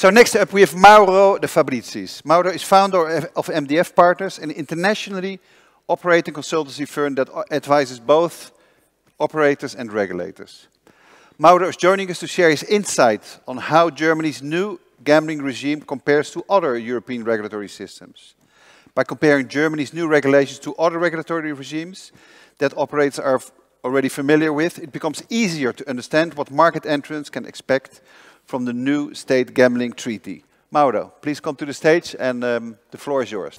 So next up we have Mauro de Fabritiis. Mauro is founder of MDF Partners, an internationally operating consultancy firm that advises both operators and regulators. Mauro is joining us to share his insight on how Germany's new gambling regime compares to other European regulatory systems. By comparing Germany's new regulations to other regulatory regimes that operators are already familiar with, it becomes easier to understand what market entrants can expect from the new state gambling treaty. Mauro, please come to the stage and the floor is yours.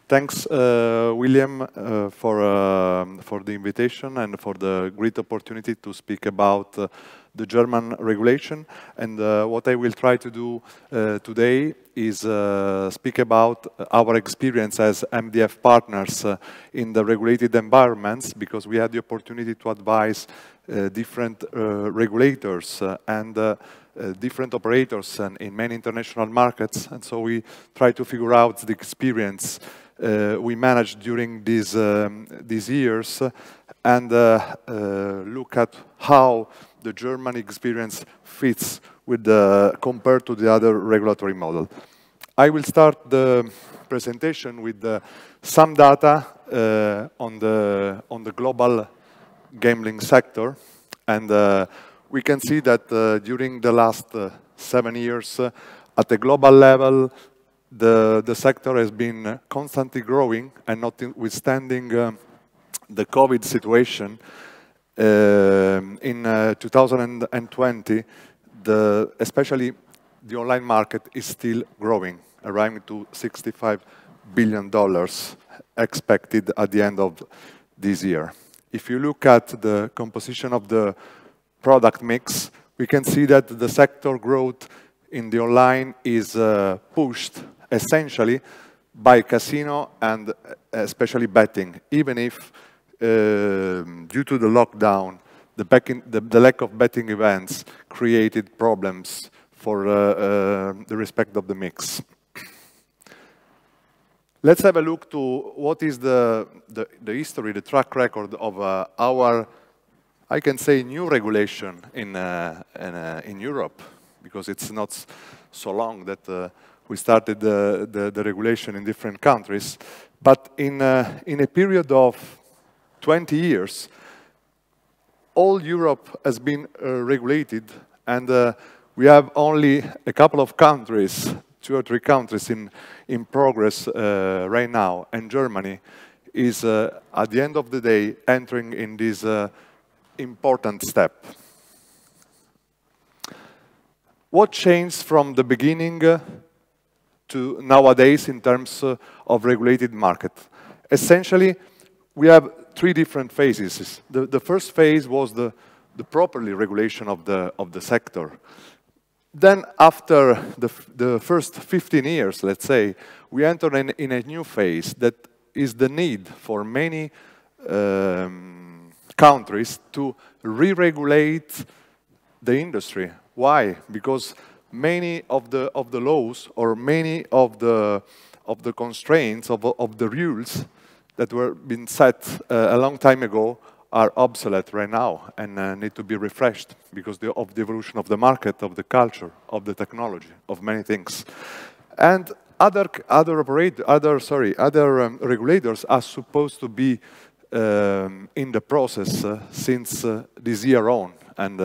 Thanks, William, for the invitation and for the great opportunity to speak about the German regulation. And what I will try to do today is speak about our experience as MDF partners in the regulated environments, because we had the opportunity to advise different regulators and different operators and in many international markets. And so we try to figure out the experience we managed during these years and look at how the German experience fits with compared to the other regulatory model. I will start the presentation with some data on the global gambling sector, and we can see that during the last 7 years, at the global level, the sector has been constantly growing, and notwithstanding the COVID situation, in 2020, especially the online market is still growing, arriving to $65 billion expected at the end of this year. If you look at the composition of the product mix, we can see that the sector growth in the online is pushed essentially by casino and especially betting, even if due to the lockdown, the lack of betting events created problems for the respect of the mix. Let's have a look to what is the history, the track record of our, I can say, new regulation in Europe, because it's not so long that we started the regulation in different countries. But in a period of 20 years, all Europe has been regulated, and we have only a couple of countries, 2 or 3 countries in progress right now, and Germany is, at the end of the day, entering in this important step. What changed from the beginning to nowadays in terms of regulated market? Essentially, we have 3 different phases. The first phase was the properly regulation of the sector. Then after the first 15 years, let's say, we enter in a new phase that is the need for many countries to re-regulate the industry. Why? Because many of the laws or many of the constraints of the rules that were been set a long time ago are obsolete right now and need to be refreshed because of the evolution of the market, of the culture, of the technology, of many things. And other regulators are supposed to be in the process since this year on. And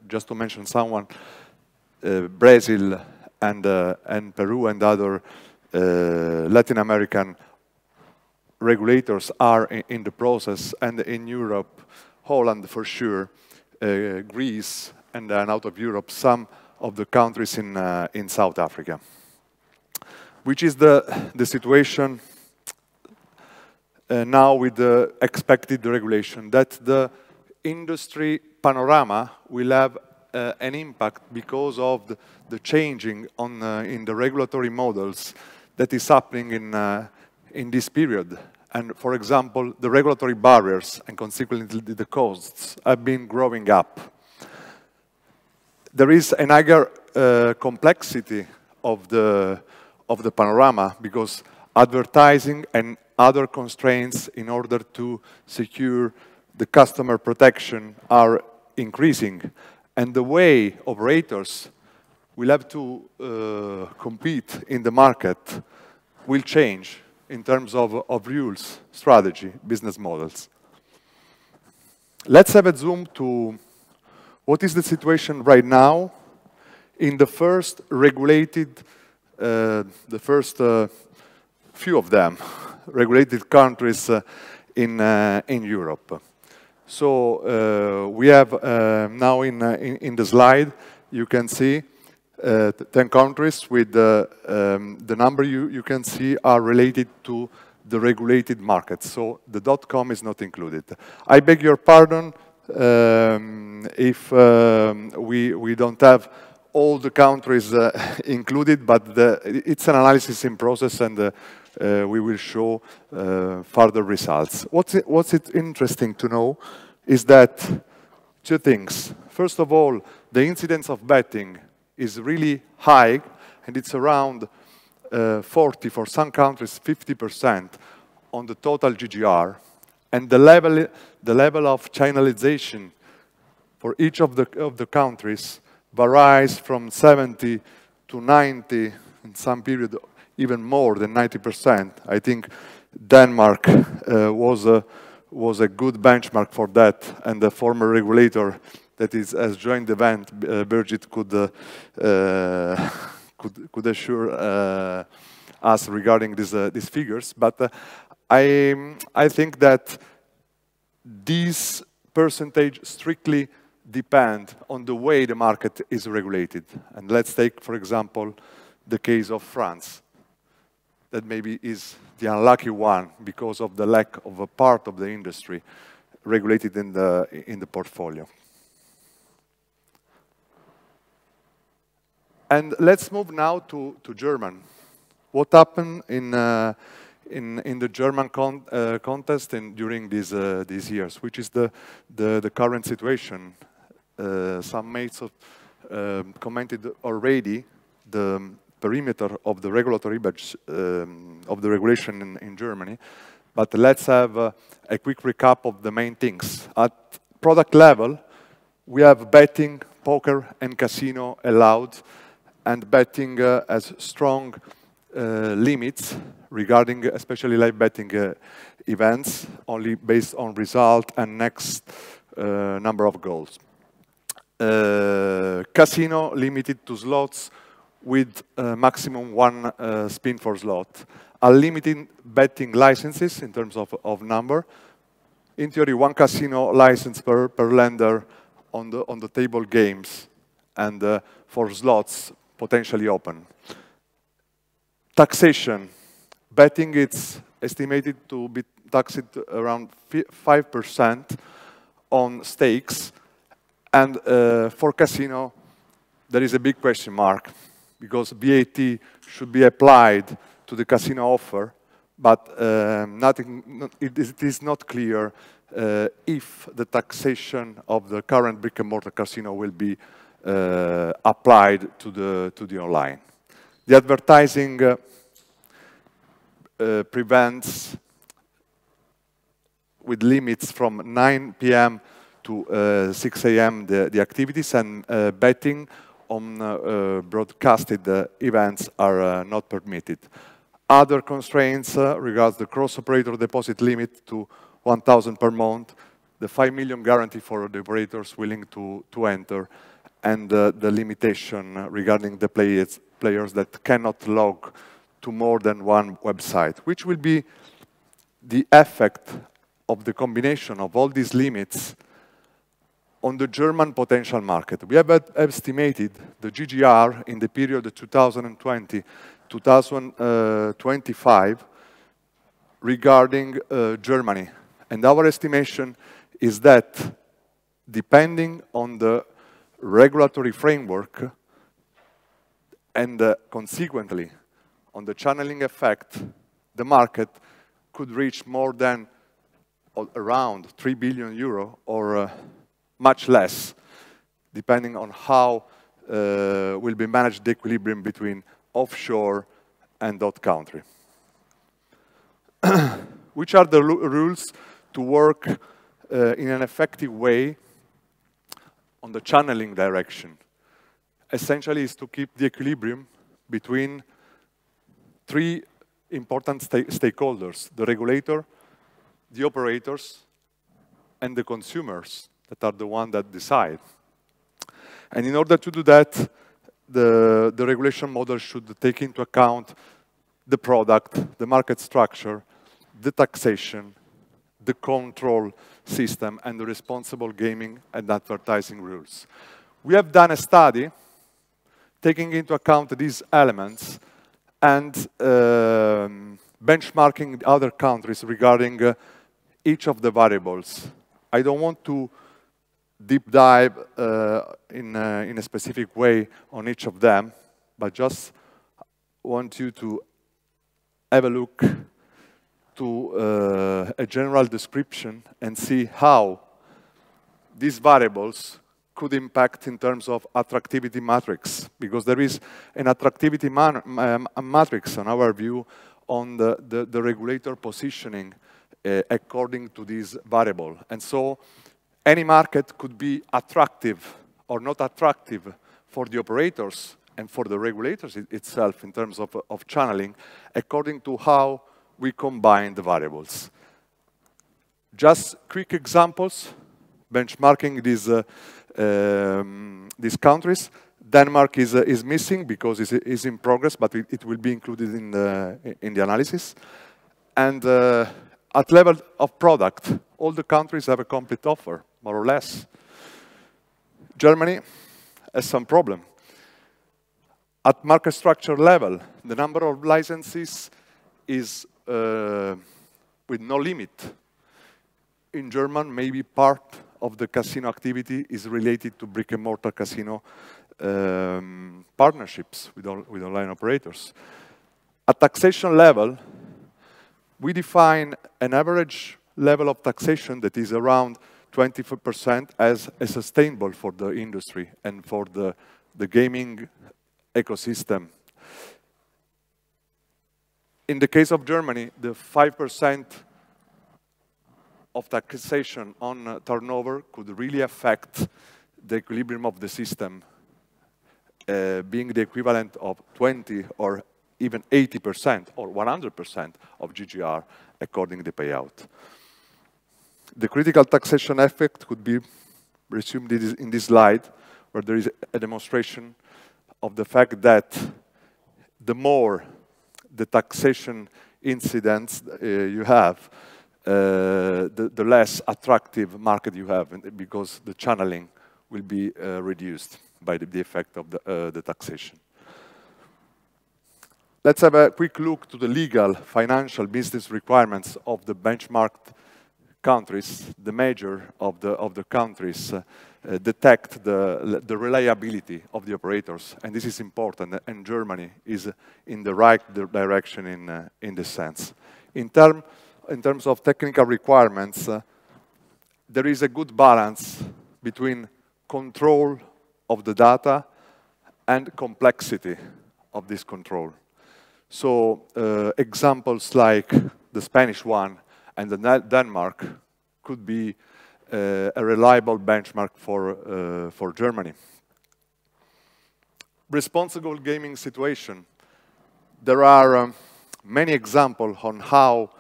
just to mention someone, Brazil and Peru and other Latin American regulators are in the process, and in Europe, Holland for sure, Greece, and then out of Europe, some of the countries in South Africa. Which is the situation now with the expected regulation, that the industry panorama will have an impact because of the changing in the regulatory models that is happening in this period. And for example, the regulatory barriers and consequently the costs have been growing up. There is an higher complexity of the panorama because advertising and other constraints in order to secure the customer protection are increasing, and the way operators will have to compete in the market will change in terms of rules, strategy, business models. Let's have a zoom to what is the situation right now in the first regulated, the first few of them, regulated countries in Europe. So we have now in the slide, you can see 10 countries with the number you can see are related to the regulated markets. So the .com is not included. I beg your pardon if we don't have all the countries included, but it's an analysis in process, and we will show further results. What's it interesting to know is that two things. First of all, the incidence of betting is really high, and it's around 40, for some countries, 50% on the total GGR. And the level of channelization for each of the countries varies from 70 to 90, in some period even more than 90%. I think Denmark was a good benchmark for that, and the former regulator that has joined the event, Birgit, could assure us regarding these figures. But I think that these percentage strictly depend on the way the market is regulated. And let's take, for example, the case of France. That maybe is the unlucky one because of the lack of a part of the industry regulated in the portfolio. And let's move now to German. What happened in the German contest during these years, which is the current situation. Some mates commented already the perimeter of the regulatory badge, of the regulation in Germany, but let's have a quick recap of the main things. At product level, we have betting, poker, and casino allowed, and betting has strong limits regarding especially live betting events, only based on result and next number of goals. Casino limited to slots with maximum one spin for slot. Unlimited betting licenses in terms of number. In theory, one casino license per lender on the table games, and for slots potentially open. Taxation. Betting, it's estimated to be taxed around 5% on stakes, and for casino, there is a big question mark, because VAT should be applied to the casino offer, but it is not clear if the taxation of the current brick-and-mortar casino will be applied to the online. The advertising prevents, with limits from 9 p.m. to 6 a.m. the activities, and betting on broadcasted events are not permitted. Other constraints regards the cross-operator deposit limit to 1,000 per month, the 5 million guarantee for the operators willing to enter, and the limitation regarding the players that cannot log to more than one website, which will be the effect of the combination of all these limits on the German potential market. We have estimated the GGR in the period 2020-2025 regarding Germany. And our estimation is that, depending on the regulatory framework and consequently on the channeling effect, the market could reach more than around 3 billion euro or much less, depending on how will be managed the equilibrium between offshore and country. Which are the rules to work in an effective way on the channeling direction, essentially is to keep the equilibrium between three important stakeholders: the regulator, the operators, and the consumers that are the ones that decide. And in order to do that, the regulation model should take into account the product, the market structure, the taxation, the control system, and the responsible gaming and advertising rules. We have done a study taking into account these elements and benchmarking other countries regarding each of the variables. I don't want to deep dive in a specific way on each of them, but just want you to have a look to a general description and see how these variables could impact in terms of attractivity matrix, because there is an attractivity matrix, in our view, on the regulator positioning according to this variable. And so any market could be attractive or not attractive for the operators and for the regulators itself in terms of channeling, according to how we combine the variables. Just quick examples, benchmarking these countries. Denmark is missing because it's in progress, but it will be included in the analysis. And at level of product, all the countries have a complete offer, more or less. Germany has some problem. At market structure level, the number of licenses is with no limit. In German, maybe part of the casino activity is related to brick-and-mortar casino partnerships with online operators. At taxation level, we define an average level of taxation that is around 24% as sustainable for the industry and for the gaming ecosystem. In the case of Germany, the 5% of taxation on turnover could really affect the equilibrium of the system, being the equivalent of 20 or even 80% or 100% of GGR according to the payout. The critical taxation effect could be resumed in this slide, where there is a demonstration of the fact that the more the taxation incidents you have, the less attractive market you have, because the channeling will be reduced by the effect of the taxation. Let's have a quick look to the legal, financial, business requirements of the benchmarked countries. The major of the countries detect the reliability of the operators, and this is important, and Germany is in the right direction in this sense. In terms of technical requirements, there is a good balance between control of the data and complexity of this control. So examples like the Spanish one and the Denmark could be a reliable benchmark for Germany. Responsible gaming situation. There are many examples on how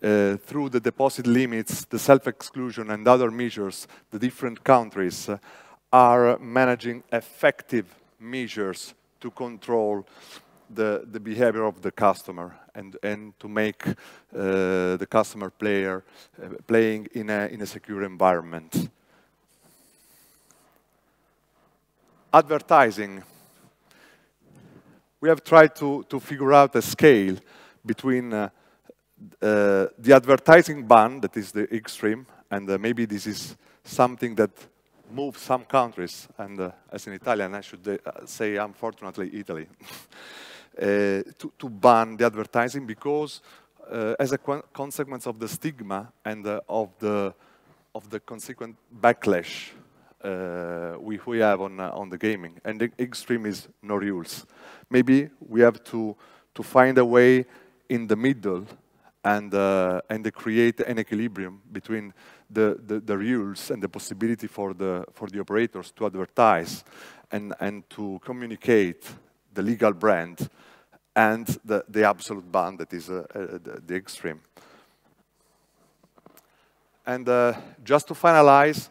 through the deposit limits, the self-exclusion and other measures, the different countries are managing effective measures to control the behavior of the customer and to make the customer playing in a secure environment. Advertising. We have tried to figure out a scale between the advertising ban, that is the extreme, and maybe this is something that moves some countries, and as an Italian I should say unfortunately Italy, to ban the advertising because as a consequence of the stigma and of the consequent backlash we have on the gaming. And the extreme is no rules. Maybe we have to find a way in the middle and create an equilibrium between the rules and the possibility for the operators to advertise and to communicate the legal brand and the absolute ban that is the extreme. And just to finalize,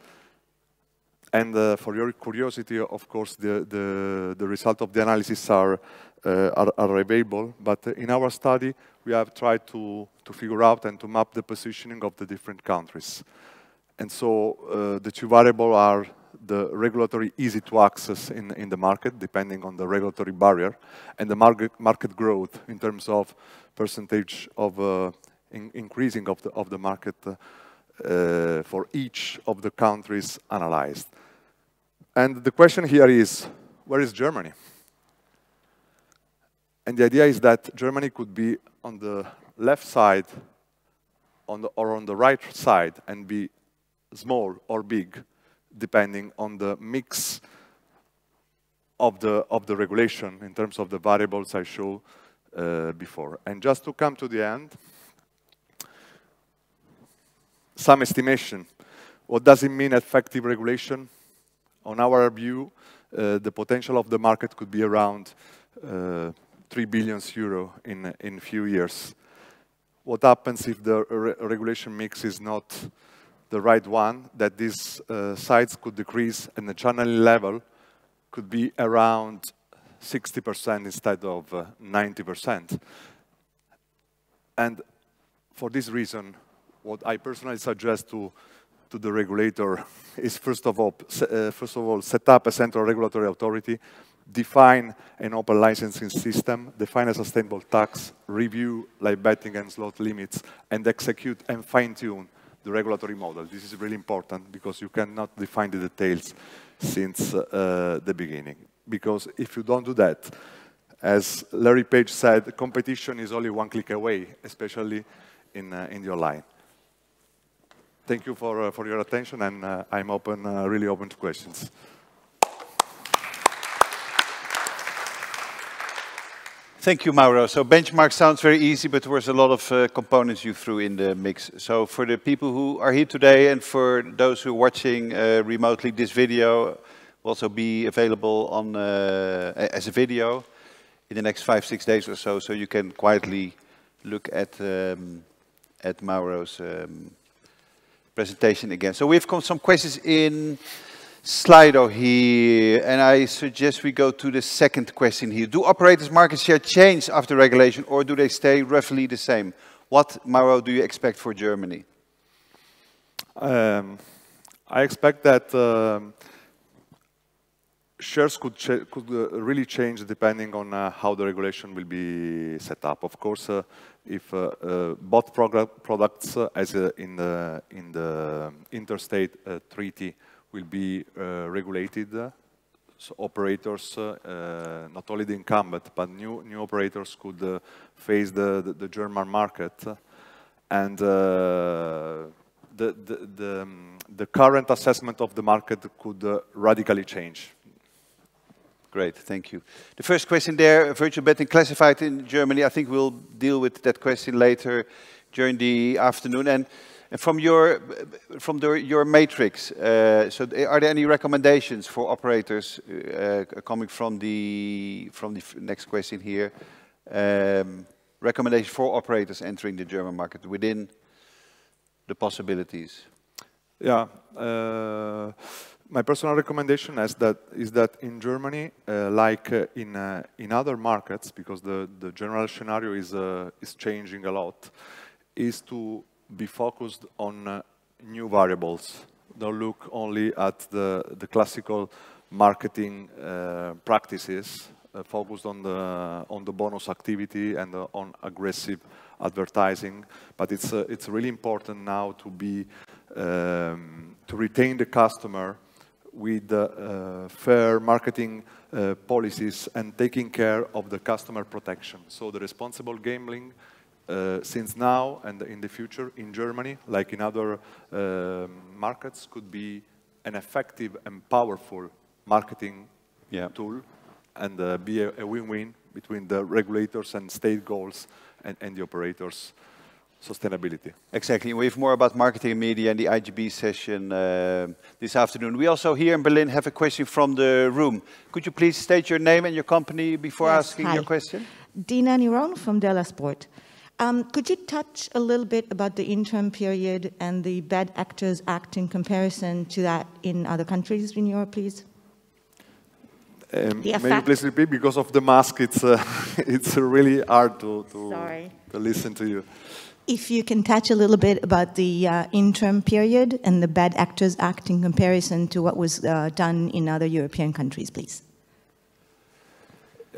and for your curiosity, of course, the result of the analysis are available. But in our study, we have tried to figure out and to map the positioning of the different countries. And so the two variables are the regulatory easy to access in the market, depending on the regulatory barrier, and the market growth in terms of percentage of increasing of the market for each of the countries analyzed. And the question here is, where is Germany? And the idea is that Germany could be on the left side or on the right side and be small or big, depending on the mix of the regulation in terms of the variables I showed before. And just to come to the end, some estimation. What does it mean, effective regulation? On our view, the potential of the market could be around 3 billion euro in a few years. What happens if the regulation mix is not the right one? That these sites could decrease and the channel level could be around 60% instead of 90%. And for this reason, what I personally suggest to the regulator is first of all, set up a central regulatory authority, define an open licensing system, define a sustainable tax, review live betting and slot limits, and execute and fine-tune the regulatory model. This is really important because you cannot define the details since the beginning. Because if you don't do that, as Larry Page said, competition is only one click away, especially in the online. Thank you for your attention, and I'm open, really open to questions. Thank you, Mauro. So benchmark sounds very easy, but there was a lot of components you threw in the mix. So for the people who are here today and for those who are watching remotely, this video will also be available on as a video in the next 5-6 days or so. So you can quietly look at Mauro's presentation again. So we've got some questions in Slido here, and I suggest we go to the second question here. Do operators' market share change after regulation, or do they stay roughly the same? What, Mauro, do you expect for Germany? I expect that shares could really change depending on how the regulation will be set up. Of course, if both products, as in the interstate treaty, will be regulated, so operators, not only the incumbent, but new operators could face the German market, and the current assessment of the market could radically change. Great, thank you. The first question there, virtual betting classified in Germany. I think we'll deal with that question later during the afternoon. And from your matrix, so are there any recommendations for operators coming from the next question here? Recommendations for operators entering the German market within the possibilities? Yeah. My personal recommendation is that in Germany, like in other markets, because the general scenario is changing a lot, is to be focused on new variables. Don't look only at the classical marketing practices, focused on the bonus activity and on aggressive advertising. But it's really important now to be to retain the customer with fair marketing policies and taking care of the customer protection. So the responsible gambling, since now and in the future in Germany, like in other markets, could be an effective and powerful marketing tool, and be a win-win between the regulators and state goals and the operators. sustainability. Exactly. We have more about marketing and media in the IGB session this afternoon. We also here in Berlin have a question from the room. Could you please state your name and your company before asking your question? Dina Niron from Della Sport. Could you touch a little bit about the interim period and the Bad Actors Act in comparison to that in other countries in Europe, please? May you please repeat? Because of the mask, it's really hard to listen to you. If you can touch a little bit about the interim period and the Bad Actors Act in comparison to what was done in other European countries, please.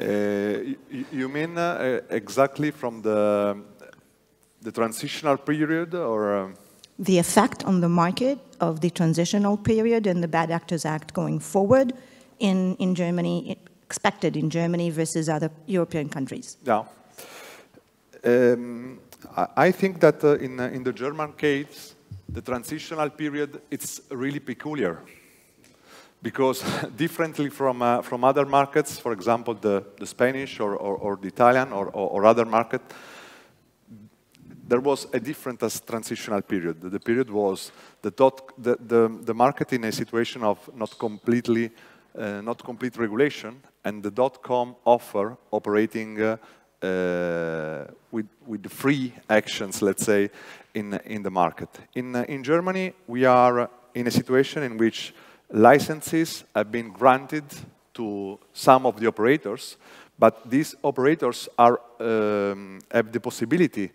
You mean exactly from the transitional period, or? The effect on the market of the transitional period and the Bad Actors Act going forward in Germany, expected in Germany versus other European countries. Yeah. I think that in the German case, the transitional period, it's really peculiar. Because differently from other markets, for example, the Spanish or the Italian or other market, there was a different transitional period. The period was the market in a situation of not complete regulation, and the .com offer operating with free actions, let's say, in the market. In Germany, we are in a situation in which licenses have been granted to some of the operators, but these operators have the possibility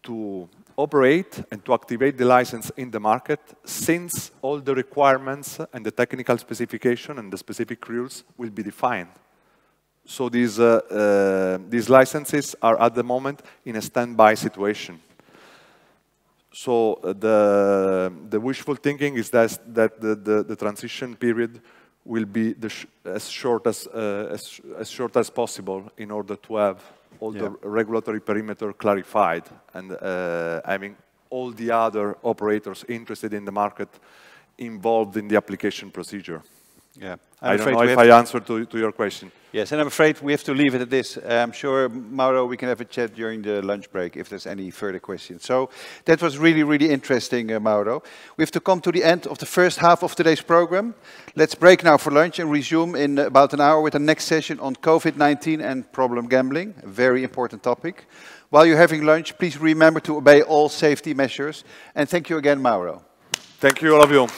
to operate and to activate the license in the market since all the requirements and the technical specification and the specific rules will be defined. So these licenses are at the moment in a standby situation. So the wishful thinking is that the transition period will be as short as possible in order to have all the regulatory perimeter clarified and having all the other operators interested in the market involved in the application procedure. Yeah. I don't know if I answered to your question. Yes, and I'm afraid we have to leave it at this. I'm sure, Mauro, we can have a chat during the lunch break if there's any further questions. So that was really, really interesting, Mauro. We have to come to the end of the first half of today's program. Let's break now for lunch and resume in about an hour with the next session on COVID-19 and problem gambling, a very important topic. While you're having lunch, please remember to obey all safety measures. And thank you again, Mauro. Thank you, all of you.